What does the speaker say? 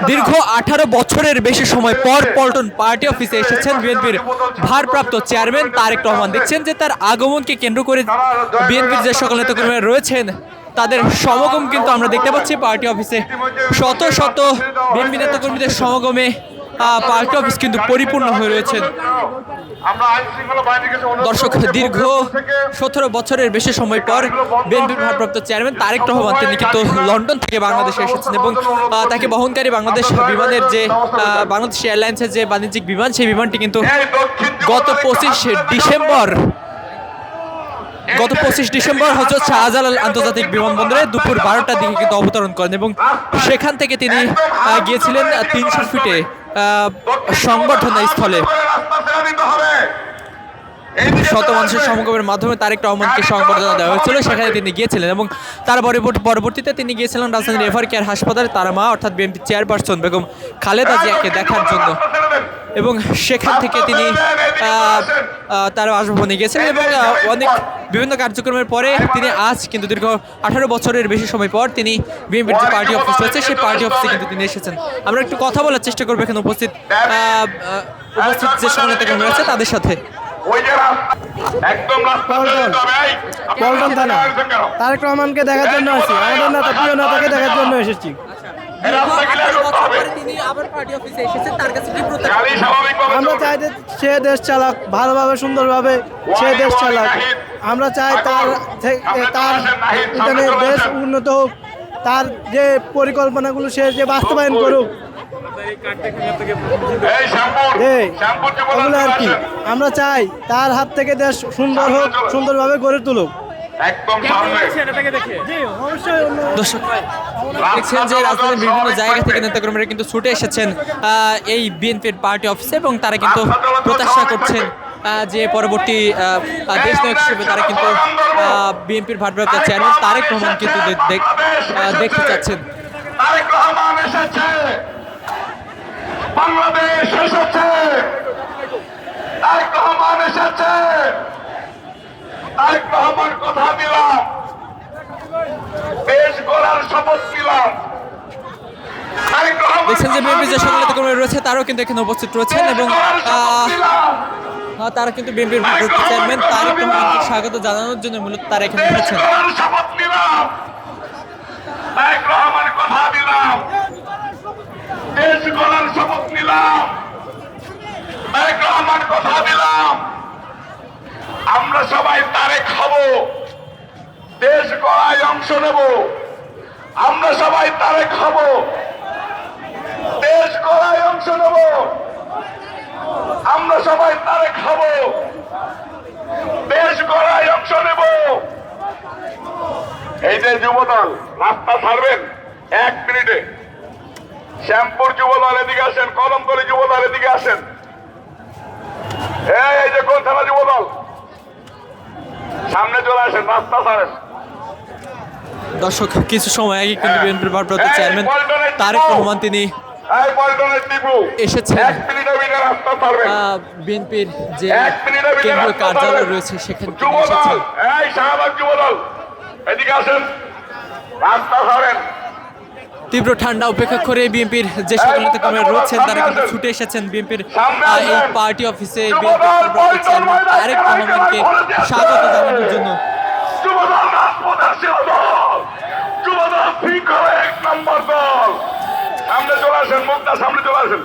দীর্ঘ 18 বছরের বেশি সময় পর পল্টন পার্টি অফিসে এসেছেন বিএনপির ভারপ্রাপ্ত চেয়ারম্যান তারেক রহমান। দেখছেন যে তার আগমনকে কেন্দ্র করে বিএনপির যে সকল নেতাকর্মীরা রয়েছেন তাদের সমাগম কিন্তু আমরা দেখতে পাচ্ছি পার্টি অফিসে। শত শত বিএনপি নেতাকর্মীদের সমাগমে পার্টি অফিস কিন্তু পরিপূর্ণ হয়ে রয়েছেন। দর্শক, দীর্ঘ 17 বছরের বেশি সময় পর বিএনপির ভারপ্রাপ্ত চেয়ারম্যান তারেক রহমান তিনি কিন্তু লন্ডন থেকে বাংলাদেশে এসেছেন এবং তাকে বহনকারী বাংলাদেশ বিমানের যে বাংলাদেশ এয়ারলাইন্সের যে বাণিজ্যিক বিমান, সেই বিমানটি কিন্তু গত 25 ডিসেম্বর হজরত শাহজালাল আন্তর্জাতিক বিমানবন্দরে দুপুর 12টার দিকে কিন্তু অবতরণ করেন এবং সেখান থেকে তিনি গিয়েছিলেন 300 ফিটে সংবর্ধনা স্থলে। শত মানুষের সমাগমের মাধ্যমে তারেক রহমানকে সংবর্ধনা দেওয়া হয়েছিল, সেখানে তিনি গিয়েছিলেন এবং তার পরবর্তীতে তিনি গিয়েছিলেন রাজধানীর এভার কেয়ার হাসপাতালে তার মা অর্থাৎ বিএনপি চেয়ারপারসন বেগম খালেদা জিয়াকে দেখার জন্য এবং সেখান থেকে তিনি তার বাসভবনে গিয়েছেন এবং অনেক বিভিন্ন কার্যক্রমের পরে তিনি আজ কিন্তু দীর্ঘ 18 বছরের বেশি সময় পর তিনি বিএনপির যে পার্টি অফিস রয়েছে সেই পার্টি অফিসে কিন্তু তিনি এসেছেন। আমরা একটু কথা বলার চেষ্টা করবো এখানে উপস্থিত যে সকল নেতাকর্মী রয়েছে তাদের সাথে। পল্টন থানা তারেক রহমানকে দেখার জন্য আসছি, আমাদের নেতা প্রিয় নেতাকে দেখার জন্য এসেছি। আমরা চাই যে সে দেশ চালাক ভালোভাবে সুন্দরভাবে, সে দেশ চালাক। আমরা চাই তার এখানে দেশ উন্নত হোক, তার যে পরিকল্পনাগুলো সে যে বাস্তবায়ন করুক ওগুলো আর কি। আমরা চাই তার হাত থেকে দেশ সুন্দর হোক, সুন্দরভাবে গড়ে তুলুক। দেখছেন যে রাজধানীর বিভিন্ন জায়গা থেকে নেতাকর্মীরা কিন্তু ছুটে এসেছেন এই বিএনপির পার্টি অফিসে এবং তারা কিন্তু প্রত্যাশা করছেন যে পরবর্তী দেশ নায়ক হিসেবে তারা কিন্তু বিএনপির ভারপ্রাপ্ত চেয়ারম্যান তারেক রহমান কিন্তু দেখতে চাচ্ছেন। বাংলাদেশ এসেছে, তারেক রহমান এসেছে, তারেক রহমান কথা দিলাম, দেশ গড়ার শপথ দিলাম। দেখছেন যে বিএনপির যে সকল নেতাকর্মী রয়েছে তারাও কিন্তু এখানে উপস্থিত রয়েছেন এবং তারা কিন্তু বিএনপির ভারপ্রাপ্ত চেয়ারম্যান তারেক রহমানকে স্বাগত জানানোর জন্য মূলত তারা এখানে এসেছেন। তারেক রহমান কথা দিলাম, দেশ গড়ার শপথ নিলাম। তারেক রহমান কথা দিলাম, আমরা সবাই তারেক হব, দেশ গড়ায় অংশ নেব। আমরা সবাই তারেক হব, দেশ গড়ায় অংশ নেব। আমরা সবাই তারেক হব, দেশ গড়ায় অংশ নেব। এই যে যুবদল রাস্তা ছাড়বেন 1 মিনিটে। শ্যামপুর যুবদল এদিকে আসেন, কদমতলী যুবদল এদিকে আসেন। এই যে কোলথানা যুবদল সামনে চলে আসেন, রাস্তা ছাড়েন। দর্শক, কিছু সময় আগে কিন্তু বিএনপির ভারপ্রাপ্ত চেয়ারম্যান তারেক রহমান তিনি এসেছেন বিএনপির যে কেন্দ্রীয় কার্যালয় রয়েছে সেখানে এসেছেন। তীব্র ঠান্ডা উপেক্ষা করে বিএনপির যে সকল নেতাকর্মীরা রয়েছেন তারা কিন্তু ছুটে এসেছেন বিএনপির এই পার্টি অফিসে বিএনপির চেয়ারম্যান তারেক রহমানকে স্বাগত জানানোর জন্য। সামনে চলে আসেন, মুক্তা সামনে চলে আসেন।